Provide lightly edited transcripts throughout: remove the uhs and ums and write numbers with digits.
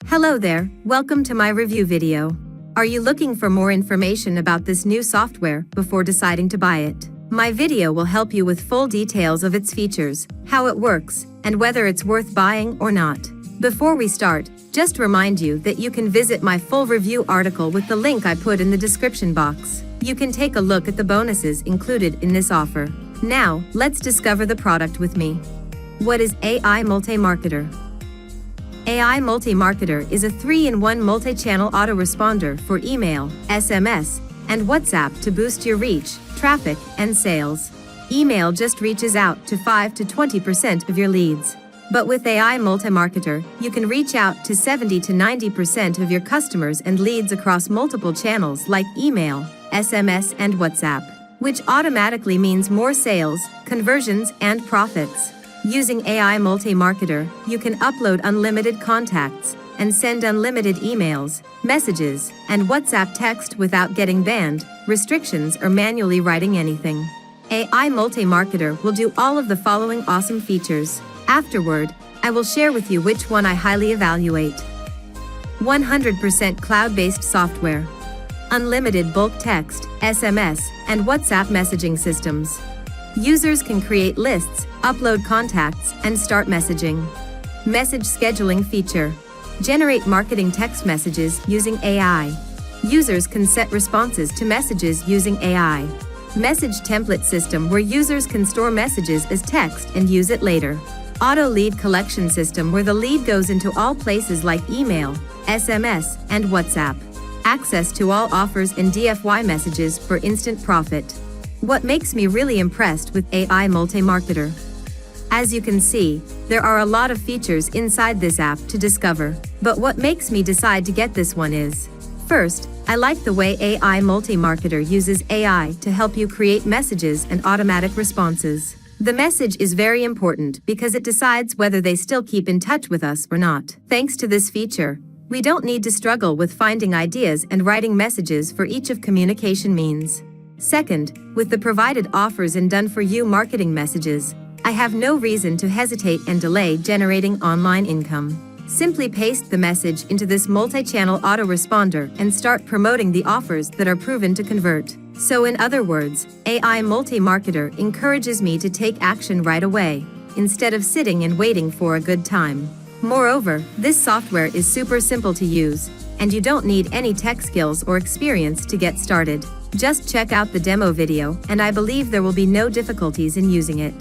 Hello there, welcome to my review video. Are you looking for more information about this new software before deciding to buy it? My video will help you with full details of its features, how it works, and whether it's worth buying or not. Before we start, just remind you that you can visit my full review article with the link I put in the description box. You can take a look at the bonuses included in this offer. Now, let's discover the product with me. What is AI MultiMarketer? AI MultiMarketer is a 3-in-1 multi-channel autoresponder for email, SMS, and WhatsApp to boost your reach, traffic, and sales. Email just reaches out to 5 to 20% of your leads. But with AI MultiMarketer, you can reach out to 70 to 90% of your customers and leads across multiple channels like email, SMS, and WhatsApp, which automatically means more sales, conversions, and profits. Using AI MultiMarketer, you can upload unlimited contacts and send unlimited emails, messages, and WhatsApp text without getting banned, restrictions, or manually writing anything. AI MultiMarketer will do all of the following awesome features. Afterward, I will share with you which one I highly evaluate. 100% cloud-based software. Unlimited bulk text, SMS, and WhatsApp messaging systems. Users can create lists, upload contacts, and start messaging. Message scheduling feature. Generate marketing text messages using AI. Users can set responses to messages using AI. Message template system where users can store messages as text and use it later. Auto lead collection system where the lead goes into all places like email, SMS, and WhatsApp. Access to all offers and DFY messages for instant profit. What makes me really impressed with AI MultiMarketer? As you can see, there are a lot of features inside this app to discover, but what makes me decide to get this one is: first, I like the way AI MultiMarketer uses AI to help you create messages and automatic responses. The message is very important because it decides whether they still keep in touch with us or not. Thanks to this feature, we don't need to struggle with finding ideas and writing messages for each of communication means. Second, with the provided offers and done-for-you marketing messages, I have no reason to hesitate and delay generating online income. Simply paste the message into this multi-channel autoresponder and start promoting the offers that are proven to convert. So in other words, AI MultiMarketer encourages me to take action right away, instead of sitting and waiting for a good time. Moreover, this software is super simple to use, and you don't need any tech skills or experience to get started. Just check out the demo video, and I believe there will be no difficulties in using it.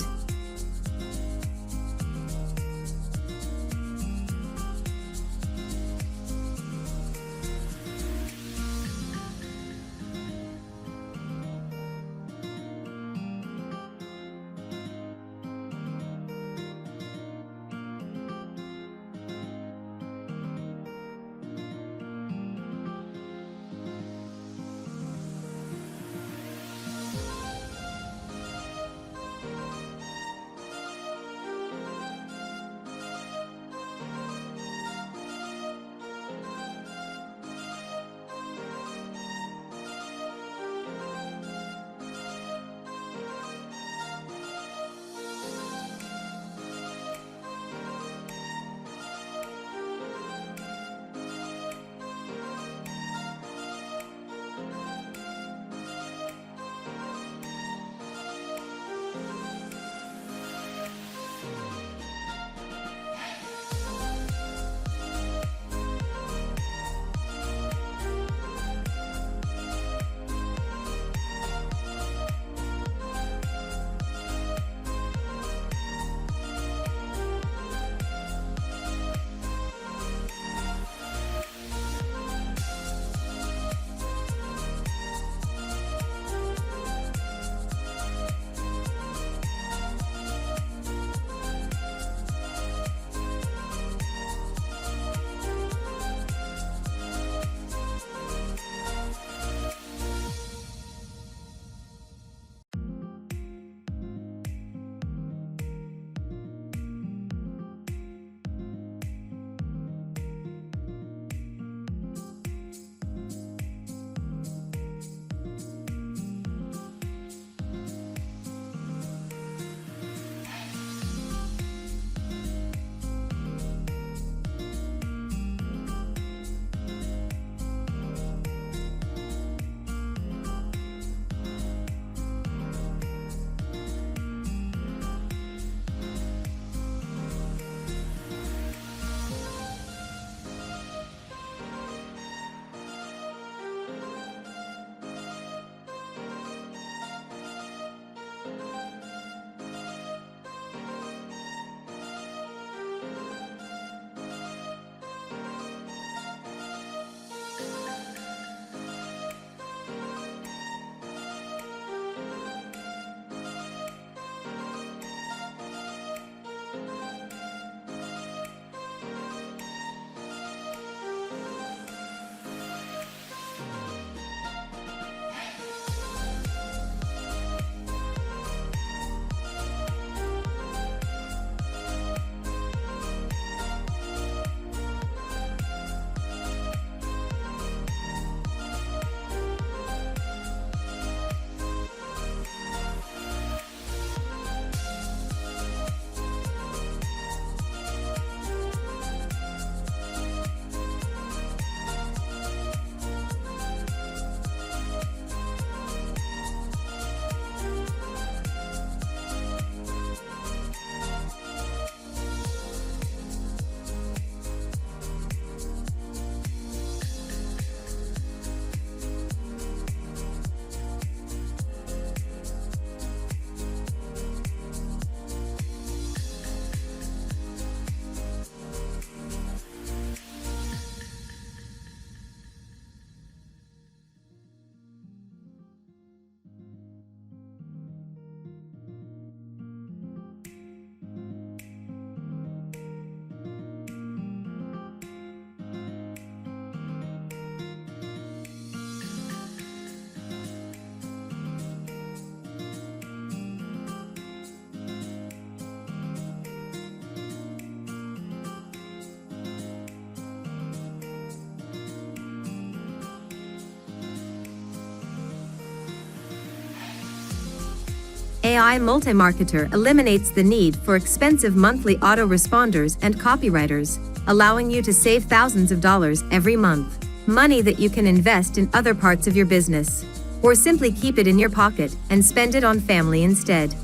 AI MultiMarketer eliminates the need for expensive monthly autoresponders and copywriters, allowing you to save thousands of dollars every month. Money that you can invest in other parts of your business. Or simply keep it in your pocket and spend it on family instead.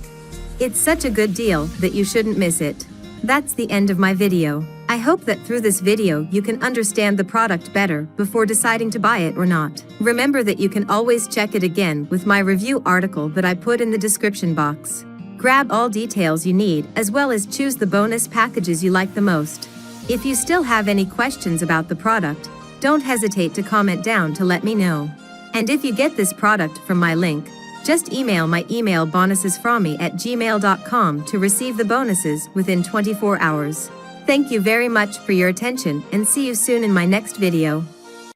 It's such a good deal that you shouldn't miss it. That's the end of my video. I hope that through this video you can understand the product better before deciding to buy it or not. Remember that you can always check it again with my review article that I put in the description box. Grab all details you need as well as choose the bonus packages you like the most. If you still have any questions about the product, don't hesitate to comment down to let me know. And if you get this product from my link, just email my email bonusesfromme@gmail.com to receive the bonuses within 24 hours. Thank you very much for your attention and see you soon in my next video.